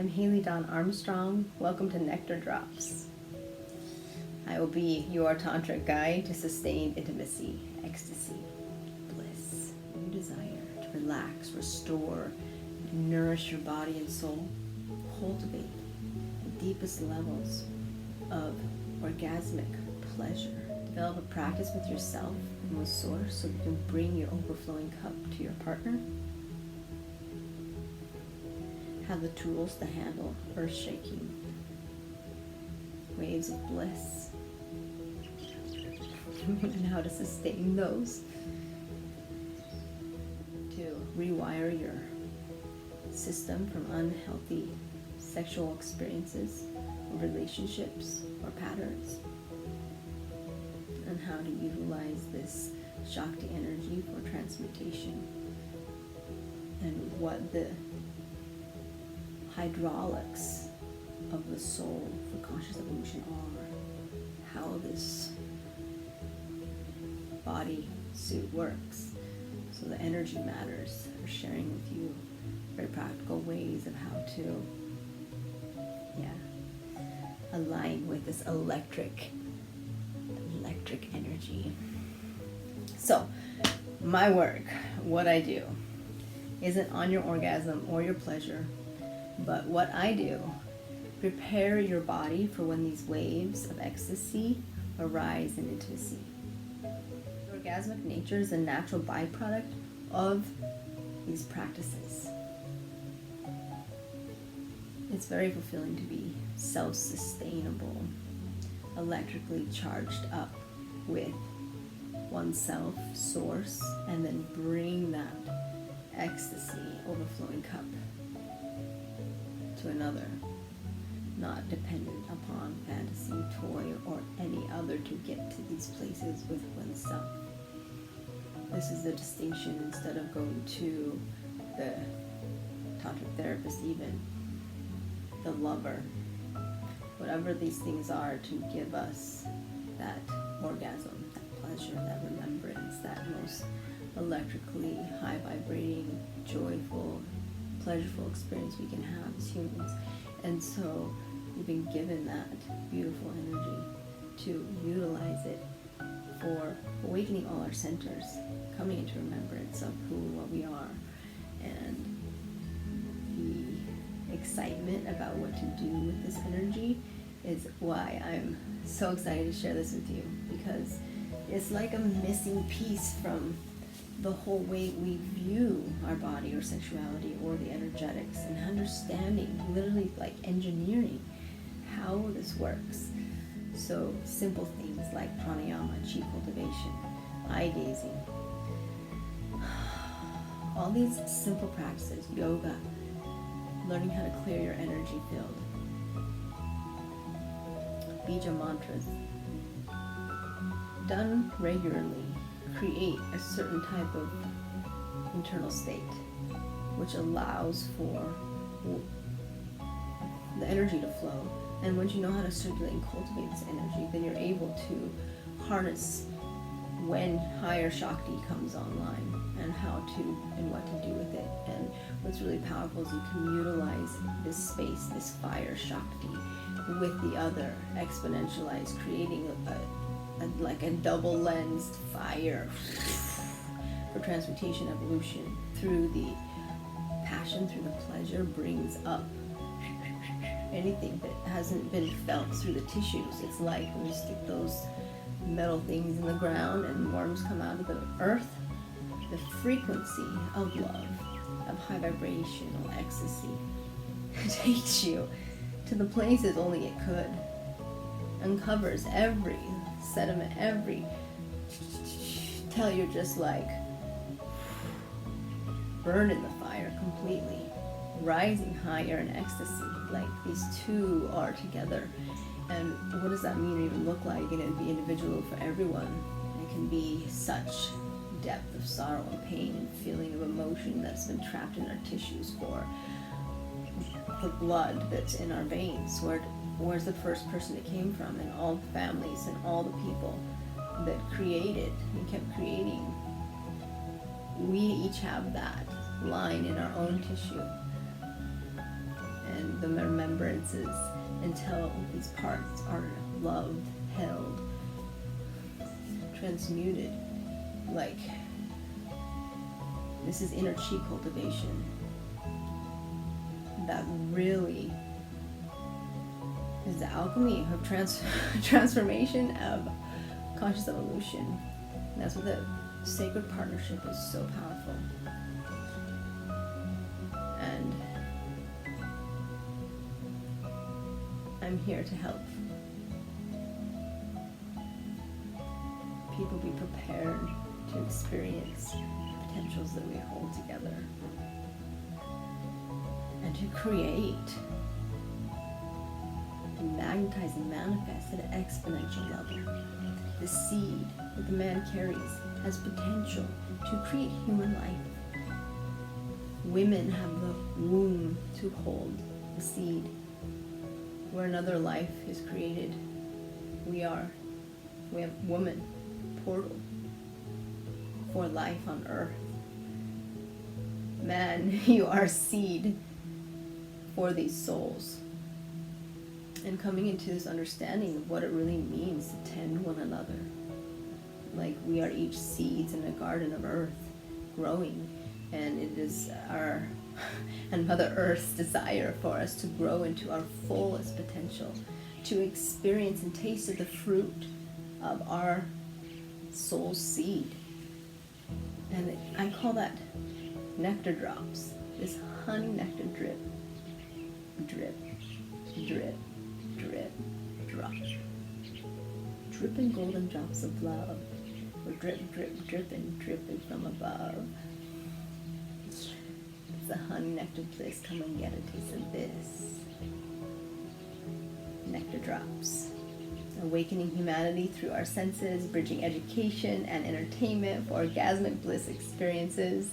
I'm Hailey Armstrong. Welcome to Nectar Drops. I will be your Tantric guide to sustained intimacy, ecstasy, bliss, new desire to relax, restore, and nourish your body and soul. Cultivate the deepest levels of orgasmic pleasure. Develop a practice with yourself and with Source so you can bring your overflowing cup to your partner. Have the tools to handle earth-shaking waves of bliss and how to sustain those, to rewire your system from unhealthy sexual experiences or relationships or patterns, and how to utilize this Shakti energy for transmutation, and what the hydraulics of the soul for conscious evolution are, how this body suit works. So the energy matters. We're sharing with you very practical ways of how to align with this electric energy. So my work, what I do, isn't on your orgasm or your pleasure, but what I do, prepare your body for when these waves of ecstasy arise in intimacy. Orgasmic nature is a natural byproduct of these practices. It's very fulfilling to be self-sustainable, electrically charged up with oneself, Source, and then bring that ecstasy, overflowing cup to another, not dependent upon fantasy, toy, or any other to get to these places with oneself. This is the distinction. Instead of going to the tantric therapist, even the lover, whatever these things are, to give us that orgasm, that pleasure, that remembrance, that most electrically high vibrating, joyful, pleasurable experience we can have as humans. And so we've been given that beautiful energy to utilize it for awakening all our centers, coming into remembrance of who and what we are, and the excitement about what to do with this energy is why I'm so excited to share this with you, because it's like a missing piece from the whole way we view our body or sexuality or the energetics, and understanding, literally like engineering how this works. So simple things like pranayama, chi cultivation, eye gazing, all these simple practices, yoga, learning how to clear your energy field, bija mantras, done regularly, create a certain type of internal state which allows for the energy to flow. And once you know how to circulate and cultivate this energy, then you're able to harness when higher Shakti comes online, and how to and what to do with it. And what's really powerful is you can utilize this space, this fire Shakti, with the other, exponentialize, creating like a double-lensed fire for transmutation, evolution. Through the passion, through the pleasure, brings up anything that hasn't been felt through the tissues. It's like when you stick those metal things in the ground and worms come out of the earth. The frequency of love, of high vibrational ecstasy, takes you to the places only it could, uncovers every sediment, every, till you're just like burned in the fire completely, rising higher in ecstasy. Like these two are together. And what does that mean or even look like? And it'd be individual for everyone. It can be such depth of sorrow and pain and feeling of emotion that's been trapped in our tissues for the blood that's in our veins. Where's the first person it came from, and all the families and all the people that created and kept creating. We each have that line in our own tissue. And the remembrances until these parts are loved, held, transmuted. Like, this is inner chi cultivation that really is the alchemy of transformation, of conscious evolution. And that's what the sacred partnership is so powerful. And I'm here to help people be prepared to experience the potentials that we hold together, and to create and magnetize and manifest at an exponential level. The seed that the man carries has potential to create human life. Women have the womb to hold the seed. Where another life is created, we have woman, portal for life on earth. Man, you are seed for these souls. And coming into this understanding of what it really means to tend one another. Like, we are each seeds in a garden of earth growing, and it is our and Mother Earth's desire for us to grow into our fullest potential, to experience and taste of the fruit of our soul seed. And I call that nectar drops. This honey nectar drip, drip, drip, drip, drop. Dripping golden drops of love. We're drip, drip, dripping from above. It's the honey nectar bliss. Come and get a taste of this. Nectar drops. Awakening humanity through our senses, bridging education and entertainment for orgasmic bliss experiences.